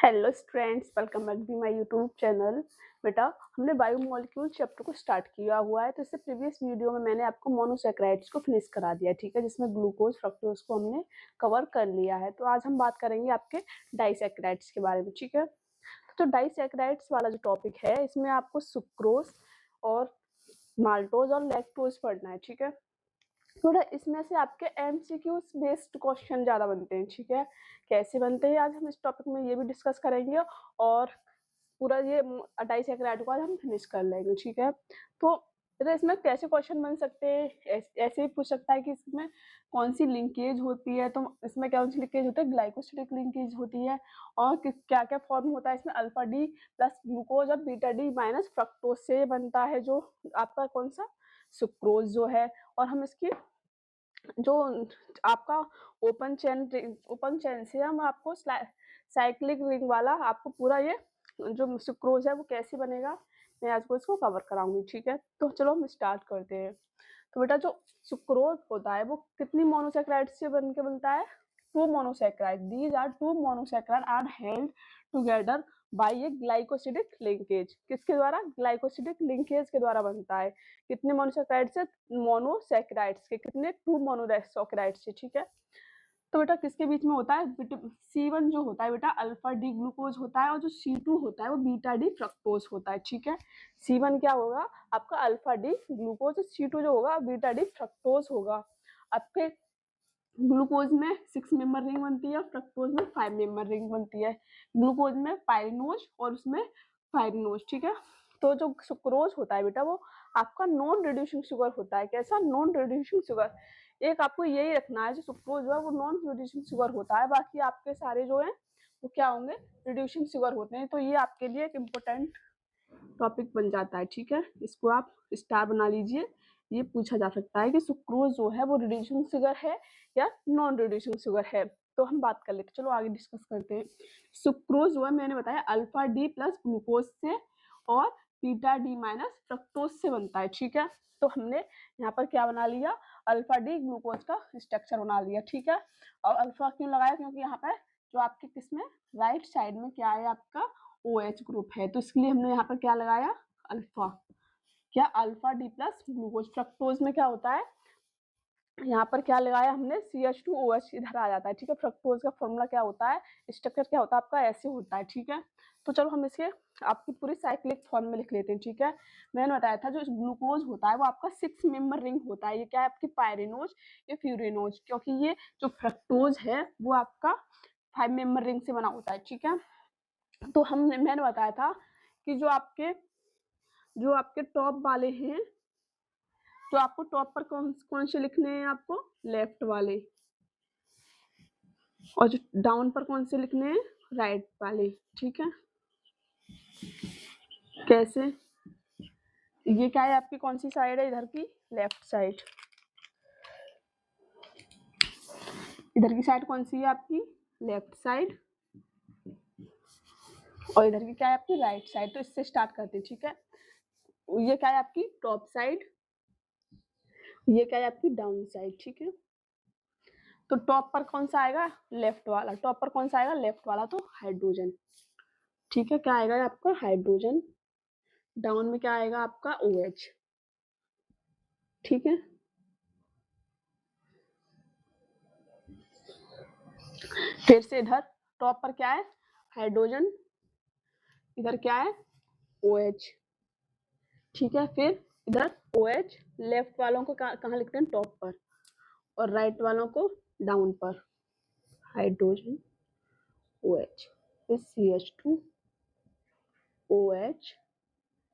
Hello students, welcome back to my YouTube channel. बेटा, हमने biomolecule chapter को start किया हुआ है। तो इससे प्रीवियस वीडियो में मैंने आपको मोनोसैकेराइड्स को फिनिश करा दिया, ठीक है, जिसमें ग्लूकोज फ्रक्टोज को हमने कवर कर लिया है। तो आज हम बात करेंगे आपके डाइसैकेराइड्स के बारे में, ठीक है। तो डाइसैकेराइड्स वाला जो टॉपिक है, इसमें आपको सुक्रोज और माल्टोज और लैक्टोज पढ़ना है, ठीक है। थोड़ा इसमें से आपके एमसीक्यूज बेस्ड क्वेश्चन ज़्यादा बनते हैं, ठीक है। कैसे बनते हैं आज हम इस टॉपिक में ये भी डिस्कस करेंगे, और पूरा ये डाइसैकेराइड को आज हम फिनिश कर लेंगे, ठीक है। तो इसमें कैसे क्वेश्चन बन सकते हैं, ऐसे ही पूछ सकता है कि इसमें कौन सी लिंकेज होती है। तो इसमें कौन सी लिंकेज होती है, ग्लाइकोसिडिक लिंकेज होती है। और क्या क्या फॉर्म होता है इसमें, अल्फा डी प्लस ग्लूकोज और बीटा डी माइनस फ्रक्टोज से बनता है जो आपका कौन सा सुक्रोज जो है। और हम इसकी जो आपका ओपन चेन से हम आपको साइक्लिक रिंग वाला आपको पूरा ये जो सुक्रोज है वो कैसे बनेगा, मैं आज को इसको कवर कराऊंगी, ठीक है। तो चलो हम स्टार्ट करते हैं। तो बेटा, जो सुक्रोज होता है वो कितनी मोनोसैकेराइड से बन के बनता है, 2 monosaccharide. These are 2 monosaccharide are held together by a glycosidic linkage. किसके द्वारा, ग्लाइकोसिडिक लिंकेज के द्वारा बनता है। कितने मोनोसैकेराइड से, मोनोसैकेराइड्स के कितने, 2 मोनोसैकेराइड से, ठीक है। तो बेटा किसके बीच में होता है, C1 जो होता है बेटा अल्फा डी ग्लूकोज होता है, और जो C2 होता है वो बीटा डी फ्रक्टोज होता है, ठीक है। C1 क्या होगा आपका अल्फा डी ग्लूकोज, C2 जो होगा बीटा डी फ्रक्टोज होगा। आपके ग्लूकोज में 6 मेंबर रिंग बनती है, फ्रक्टोज में 5 मेंबर रिंग बनती है। ग्लूकोज में पायरिनोज और उसमें फायरिनोज, ठीक है। तो जो सुक्रोज होता है बेटा वो आपका नॉन रिड्यूसिंग शुगर होता है। कैसा, नॉन रिड्यूसिंग शुगर। एक आपको यही रखना है, जो सुक्रोज जो है वो नॉन रिड्यूसिंग शुगर होता है, बाकी आपके सारे जो है वो क्या होंगे, रिड्यूसिंग शुगर होते हैं। तो ये आपके लिए एक इम्पोर्टेंट टॉपिक बन जाता है, ठीक है। इसको आप स्टार बना लीजिए। ये पूछा जा सकता है कि सुक्रोज जो है वो रिड्यूसिंग शुगर है या नॉन रिड्यूसिंग शुगर है। तो हम बात कर लेते, चलो आगे डिस्कस करते हैं। सुक्रोज जो है मैंने बताया अल्फा डी प्लस ग्लूकोज से और बीटा डी माइनस फ्रक्टोज से बनता है, ठीक है। तो हमने यहाँ पर क्या बना लिया, अल्फा डी ग्लूकोज का स्ट्रक्चर बना लिया, ठीक है। और अल्फा क्यों लगाया, क्योंकि यहाँ पर जो आपके किसमें राइट साइड में क्या है आपका OH ग्रुप है, तो इसके लिए हमने यहाँ पर क्या लगाया, अल्फा। क्या, alpha D plus glucose. Fructose में क्या होता है, यहाँ पर क्या लगाया हमने, CH2OH इधर आ जाता है, ठीक है। फ्रक्टोज का फॉर्मूला क्या होता है, स्ट्रक्चर क्या होता है आपका, ऐसे होता है, ठीक है। तो चलो हम इसके आपकी पूरी साइक्लिक फॉर्म में लिख लेते हैं, ठीक है। मैंने बताया था जो ग्लूकोज होता है वो आपका 6 मेंबर रिंग होता है। ये क्या है आपकी पायरिनोज या फ्यूरिनोज, क्योंकि ये जो फ्रक्टोज है वो आपका 5 मेंबर रिंग से बना होता है, ठीक है। तो मैंने बताया था कि जो आपके टॉप वाले हैं, तो आपको टॉप पर कौन से लिखने हैं, आपको लेफ्ट वाले, और जो डाउन पर कौन से लिखने हैं, राइट वाले, ठीक है। कैसे, ये क्या है आपकी कौन सी साइड है, इधर की लेफ्ट साइड। इधर की साइड कौन सी है आपकी, लेफ्ट साइड। और इधर की क्या है आपकी राइट साइड। तो इससे स्टार्ट करते हैं, ठीक है। ये क्या है आपकी टॉप साइड, ये क्या है आपकी डाउन साइड, ठीक है। तो टॉप पर कौन सा आएगा, लेफ्ट वाला। टॉप पर कौन सा आएगा, लेफ्ट वाला, तो हाइड्रोजन, ठीक है। क्या आएगा आपका हाइड्रोजन। डाउन में क्या आएगा आपका OH, ठीक है। फिर से इधर टॉप पर क्या है, हाइड्रोजन, इधर क्या है OH, ठीक है। फिर इधर OH, लेफ्ट वालों को कहाँ लिखते हैं, टॉप पर, और राइट वालों को डाउन पर, हाइड्रोजन OH, फिर CH2OH,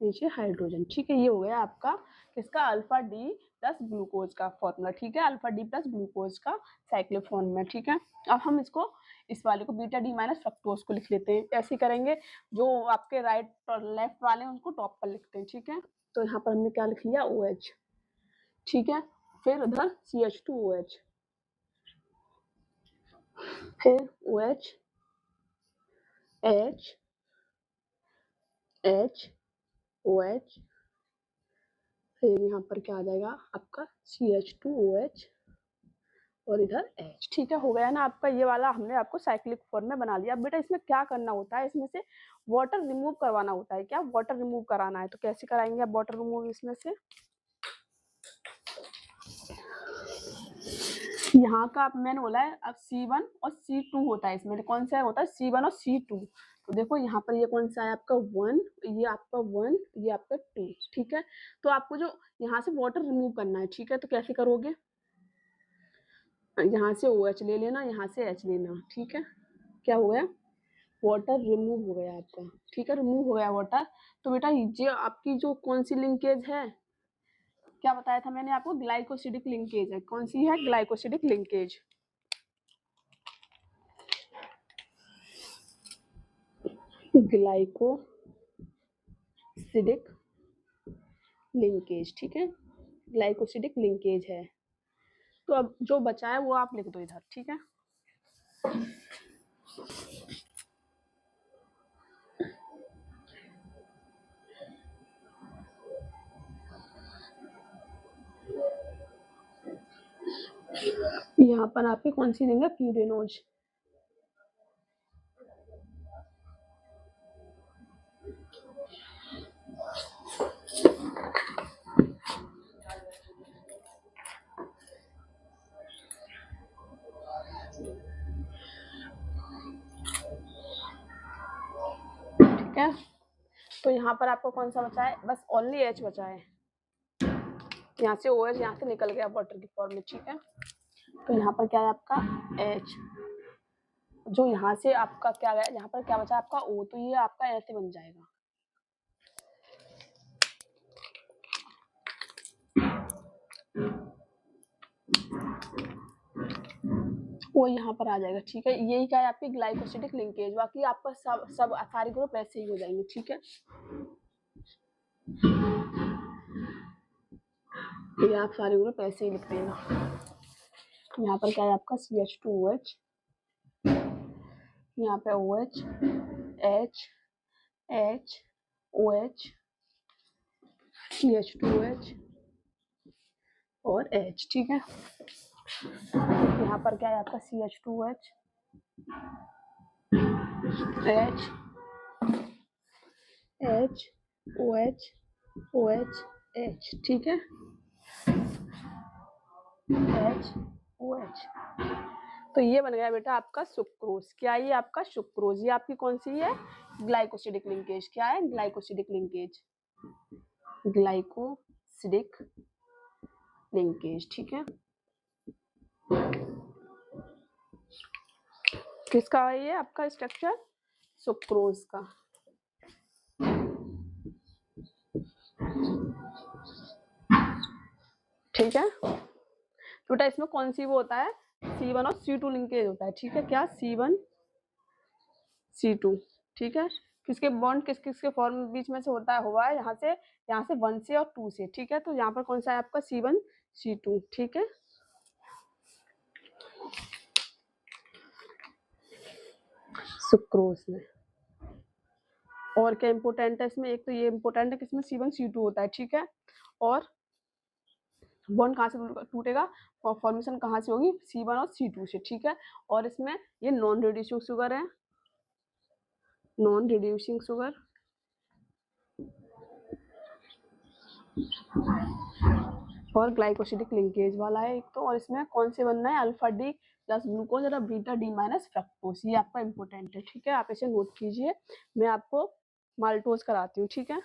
नीचे हाइड्रोजन, ठीक है। ये हो गया आपका किसका, अल्फा डी प्लस ग्लूकोज का फॉर्मूला, ठीक है। अल्फा डी प्लस ग्लूकोज का साइक्लिक फॉर्मूला, ठीक है। अब हम इसको इस वाले को बीटा डी माइनस फ्रक्टोज को लिख लेते हैं। ऐसे करेंगे, जो आपके राइट और लेफ्ट वाले हैं उनको टॉप पर लिखते हैं, ठीक है। तो यहाँ पर हमने क्या लिख लिया, OH, ठीक है। फिर उधर CH2OH, फिर OH, H, H, OH, फिर यहाँ पर क्या आ जाएगा आपका CH2OH, और इधर H। ठीक है, हो गया ना आपका ये वाला, हमने आपको साइक्लिक फॉर्म में बना लिया। अब बेटा इसमें क्या करना होता है, इसमें से वाटर रिमूव करवाना होता है। क्या वाटर रिमूव कराना है, तो कैसे कराएंगे आप वाटर रिमूव इसमें से? यहाँ का मैंने बोला है अब C1 और C2 होता है, इसमें कौन सा होता है C1 और C2। तो देखो यहाँ पर ये कौन सा है आपका 1, ये आपका 1, ये आपका 2। ठीक है, तो आपको जो यहाँ से वाटर रिमूव करना है, ठीक है, तो कैसे करोगे, यहाँ से OH ले लेना, यहाँ से H लेना। ठीक है, क्या हो गया, वाटर रिमूव हो गया आपका। ठीक है, रिमूव हो गया वाटर। तो बेटा ये आपकी जो कौन सी लिंकेज है, क्या बताया था मैंने आपको, ग्लाइकोसिडिक लिंकेज है। कौन सी है, ग्लाइकोसिडिक लिंकेज। ग्लाइकोसिडिक लिंकेज, ठीक है, ग्लाइकोसिडिक लिंकेज है। तो अब जो बचा है वो आप लिख दो इधर। ठीक है, यहाँ पर आपके कौन सी देंगे, प्यूरेनोज। ठीक है, तो यहाँ पर आपको कौन सा बचा है, बस ओनली H बचा है। यहाँ से OH यहाँ से निकल गया वाटर की फॉर्म में। ठीक है, तो यहाँ पर क्या है आपका H, जो यहाँ से आपका क्या गया, यहाँ पर क्या बचा आपका O, तो ये आपका ऐसे बन जाएगा। वो यहाँ पर आ जाएगा। ठीक है, यही क्या है आपकी ग्लाइकोसिडिक लिंकेज। बाकी आपका सब सारे ग्रुप ऐसे ही हो जाएंगे। ठीक है, ये आप सारे ग्रुप ऐसे ही लिख देना। यहाँ पर क्या है आपका CH2OH, यहाँ पे OH, H, H, OH, CH2OH और H। ठीक है, यहाँ पर क्या है आपका CH2OH, H, H, OH, OH, H। ठीक है, H, OH। तो ये बन गया बेटा आपका सुक्रोज। क्या ये आपका सुक्रोज, ये आपकी कौन सी है, ग्लाइकोसिडिक लिंकेज। क्या है, ग्लाइकोसिडिक लिंकेज, ग्लाइकोसिडिक लिंकेज। ठीक है, किसका है ये आपका स्ट्रक्चर, सुक्रोज का। ठीक है, तो बेटा इसमें कौन सी वो होता है, C1 और C2 लिंकेज होता है। ठीक है, क्या C1 C2। ठीक है, किसके बॉन्ड किस किसके फॉर्म बीच में से होता है, हुआ है यहाँ से 1 से और 2 से। ठीक है, तो यहाँ पर कौन सा है आपका C1 C2। ठीक है, सुक्रोज में और क्या इंपोर्टेंट है इसमें, एक तो ये इंपोर्टेंट है कि इसमें C1 C2 होता है। ठीक है, और बॉन्ड कहाँ से टूटेगा, फॉर्मेशन कहाँ से होगी, C1 और C2 से। ठीक है, और इसमें ये नॉन रिड्यूसिंग शुगर है, नॉन रिड्यूसिंग शुगर, और ग्लाइकोसिडिक लिंकेज वाला है एक तो। और इसमें कौन से बनना है, अल्फा डी प्लस ग्लूकोज और बीटा डी माइनस फ्रक्टोज। ये आपका इंपोर्टेंट है। ठीक है, आप इसे नोट कीजिए, मैं आपको माल्टोज कराती हूँ। ठीक है,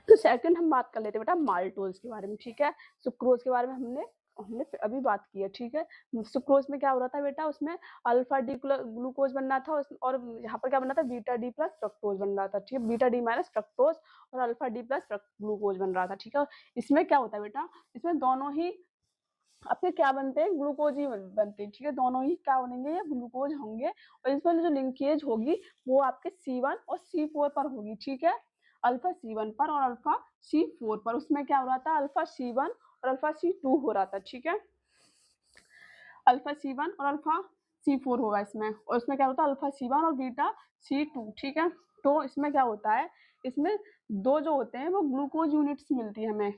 तो सेकंड हम बात कर लेते हैं बेटा माल्टोज के बारे में। ठीक है, सुक्रोज के बारे में हमने अभी बात की है। ठीक है, सुक्रोज में क्या हो रहा था बेटा, उसमें अल्फा डी ग्लूकोज बन रहा था, और यहाँ पर क्या बन रहा था, बीटा डी प्लस फ्रक्टोज बन रहा था। ठीक है, बीटा डी माइनस फ्रक्टोज और अल्फा डी प्लस ग्लूकोज बन रहा था। ठीक है, इसमें क्या होता है बेटा, इसमें दोनों ही आपके क्या बनते हैं, ग्लूकोज ही बनते हैं। ठीक है, दोनों ही क्या बनेंगे, ये ग्लूकोज होंगे। और इसमें जो लिंकेज होगी वो आपके C1 और C4 पर होगी। ठीक है, अल्फा C1 पर और अल्फा C4 पर। उसमें क्या हो रहा था, अल्फा C1 और अल्फा C2 हो रहा था। ठीक है, अल्फा C1 और अल्फा C4 होगा इसमें, और इसमें क्या होता है, अल्फा C1 और बीटा C2। ठीक है, तो इसमें क्या होता है, इसमें दो जो होते हैं वो ग्लूकोज यूनिट्स मिलती है हमें।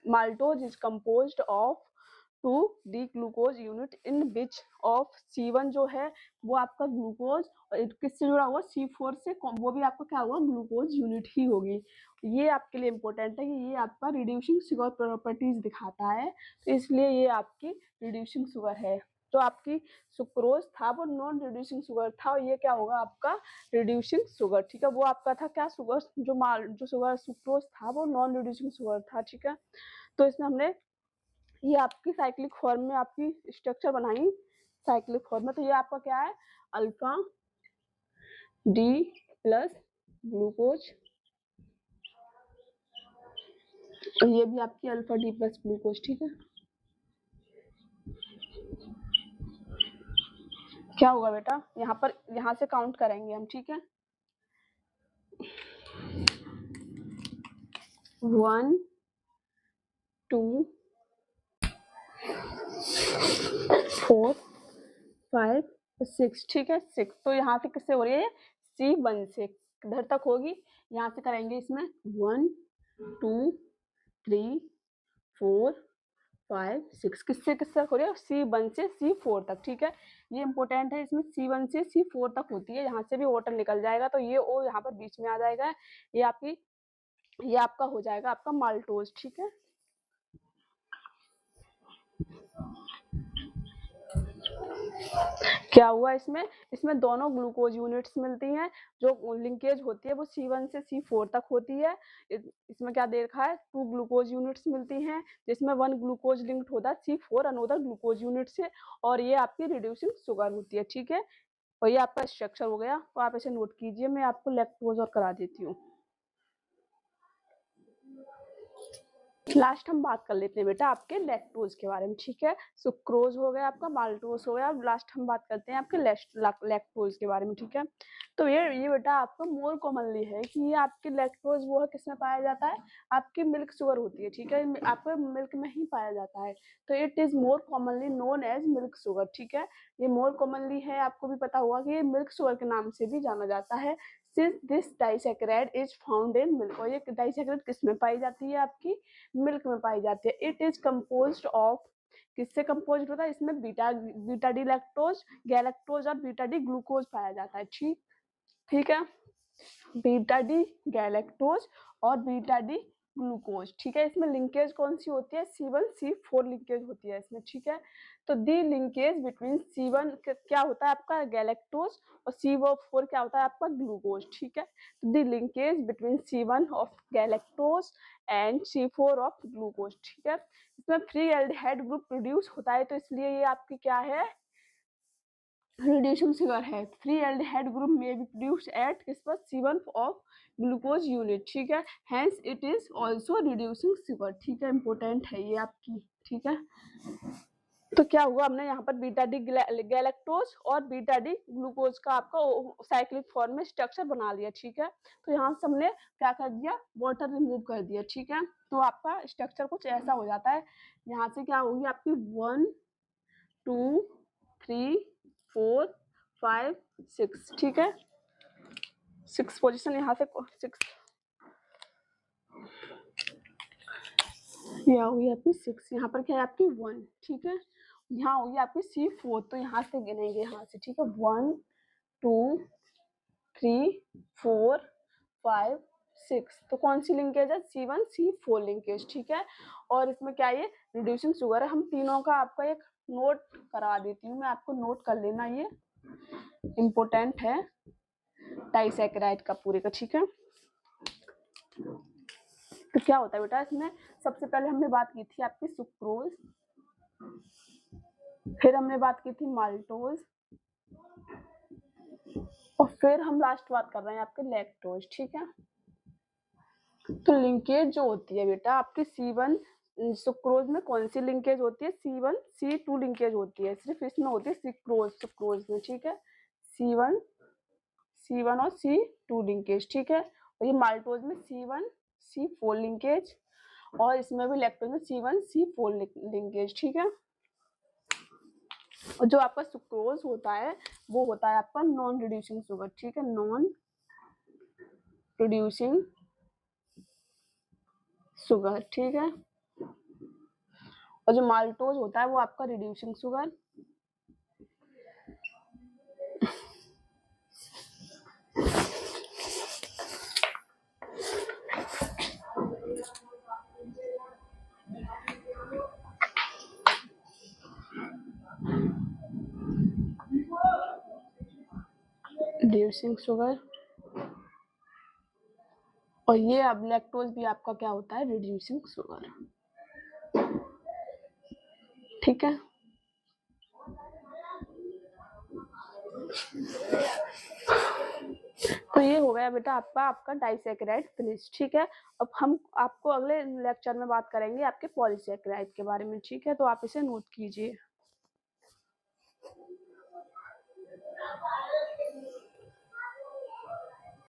Maltose is composed of 2 D glucose unit in which of C1 जो है वो आपका ग्लूकोज किससे जुड़ा हुआ, C4 से, वो भी आपका क्या हुआ, ग्लूकोज यूनिट ही होगी। ये आपके लिए इम्पोर्टेंट है कि ये आपका रिड्यूसिंग शुगर प्रॉपर्टीज दिखाता है, तो इसलिए ये आपकी रिड्यूसिंग शुगर है। तो आपकी सुक्रोज था वो नॉन रिड्यूसिंग शुगर था, और ये क्या होगा आपका रिड्यूसिंग शुगर। ठीक है, वो आपका था क्या, शुगर जो शुगर सुक्रोज था वो नॉन रिड्यूसिंग शुगर था। ठीक है, तो इसमें हमने ये आपकी साइक्लिक फॉर्म में आपकी स्ट्रक्चर बनाई, साइक्लिक फॉर्म में। तो ये आपका क्या है, अल्फा डी प्लस ग्लूकोज, और ये भी आपकी अल्फा डी प्लस ग्लूकोज। ठीक है, क्या होगा बेटा, यहाँ पर यहाँ से काउंट करेंगे हम। ठीक है, 1 2 4 5 6। ठीक है, 6। तो यहाँ से किससे हो रही है, C1 से इधर तक होगी। यहाँ से करेंगे इसमें 1 2 3 4 5 6, किससे किससे हो रही है, C1 से C4 तक। ठीक है, ये इंपॉर्टेंट है, इसमें C1 से C4 तक होती है। यहाँ से भी वाटर निकल जाएगा तो ये O यहाँ पर बीच में आ जाएगा, ये आपका हो जाएगा आपका माल्टोज। ठीक है, क्या हुआ इसमें दोनों ग्लूकोज यूनिट्स मिलती हैं, जो लिंकेज होती है वो C1 से C4 तक होती है। इसमें क्या दे रखा है, 2 ग्लूकोज यूनिट्स मिलती हैं, जिसमें 1 ग्लूकोज लिंक्ड होता है C4 अनोदर ग्लूकोज यूनिट से, और ये आपकी रिड्यूसिंग शुगर होती है। ठीक है, और ये आपका स्ट्रक्चर हो गया, तो आप इसे नोट कीजिए। मैं आपको लैक्टोज और करा देती हूँ। लास्ट हम बात कर लेते हैं बेटा आपके लैक्टोज के बारे में। ठीक है, सुक्रोज हो गया आपका, माल्टोज हो गया, अब लास्ट हम बात करते हैं आपके लैक्टोज के बारे में। ठीक है, तो ये बेटा आपका मोर कॉमनली है कि ये आपके लैक्टोज वो है किसमें पाया जाता है, आपकी मिल्क शुगर होती है। ठीक है, आपके मिल्क में ही पाया जाता है, तो it is more commonly known as milk sugar. ठीक है, ये मोर कॉमनली है, आपको भी पता होगा कि ये मिल्क शुगर के नाम से भी जाना जाता है। Since this disaccharide is found in milk, और ये डाइसैकेराइड किसमें पाई जाती है, आपकी मिल्क में पाई जाती है। इट इज कंपोज्ड ऑफ, किससे कंपोज्ड होता है, इसमें बीटा डी लैक्टोज, गैलेक्टोज और बीटा डी ग्लूकोज पाया जाता है। ठीक है, बीटा डी गैलेक्टोज और बीटा डी ग्लूकोज। ठीक है, इसमें लिंकेज कौन सी होती है, C1 C4 लिंकेज होती है इसमें। ठीक है, तो दी लिंकेज बिटवीन C1 क्या होता है आपका गैलेक्टोज, और C4 क्या होता है आपका ग्लूकोज। ठीक है, तो the linkage between C1 of galactose and C4 of glucose. ठीक है, इसमें फ्री एल्डिहाइड ग्रुप प्रोड्यूस होता है, तो इसलिए ये आपकी क्या है, रिड्यूसिंग शुगर है। फ्री एल्डिहाइड ग्रुप में बी प्रोड्यूस्ड एट किस पर, C1 ऑफ ग्लूकोज यूनिट। ठीक है, hence it is also reducing sugar. ठीक है, इंपॉर्टेंट है ये आपकी। ठीक है, तो क्या हुआ, हमने यहाँ पर बीटा डी गैलेक्टोज और बीटा डी ग्लूकोज का आपका साइक्लिक फॉर्म में स्ट्रक्चर बना लिया। ठीक है, तो यहाँ से हमने क्या कर दिया, वाटर रिमूव कर दिया। ठीक है, तो आपका स्ट्रक्चर कुछ ऐसा हो जाता है। यहाँ से क्या होगी आपकी 1 2 3 4 5 6। ठीक है, 6 पोजीशन यहाँ से 6, यहाँ होगी आपकी 6, यहाँ पर क्या है आपकी 1। ठीक है, यहाँ होगी आपकी C4, तो यहाँ से गिनेंगे यहाँ से। ठीक है, 1 2 3 4 5 6, तो कौन सी लिंकेज है, C1 C4 लिंकेज। ठीक है, और इसमें क्या ये रिड्यूसिंग शुगर है। हम तीनों का आपका एक नोट करा देती हूँ मैं, आपको नोट कर लेना, ये इम्पोर्टेंट है डाइसैकेराइड का पूरे का। ठीक है, तो क्या होता है बेटा इसमें, सबसे पहले हमने बात की थी आपकी सुक्रोज, फिर हमने बात की थी माल्टोज, और फिर हम लास्ट बात कर रहे हैं आपके लैक्टोज। ठीक है, तो लिंकेज जो होती है बेटा आपकी C1 सुक्रोज में कौन सी लिंकेज होती है, C1 C2 लिंकेज होती है, सिर्फ इसमें होती है सुक्रोज में। ठीक है, C1 और C2 लिंकेज। ठीक है, और ये माल्टोज में C1 C4 लिंकेज, और इसमें भी लैक्टोज में C1 C4 लिंकेज। ठीक है, और जो आपका सुक्रोज होता है वो होता है आपका नॉन रिड्यूसिंग शुगर। ठीक है, नॉन रिड्यूसिंग शुगर, ठीक है। और जो माल्टोज होता है वो आपका रिड्यूसिंग शुगर। Reducing sugar. और ये अब लैक्टोज भी आपका क्या होता है, रिड्यूसिंग शुगर, ठीक है। तो ये हो गया बेटा आपका डाइसैकेराइड फिनिश, ठीक है। अब हम आपको अगले लेक्चर में बात करेंगे आपके पॉलीसैकेराइड के बारे में, ठीक है। तो आप इसे नोट कीजिए।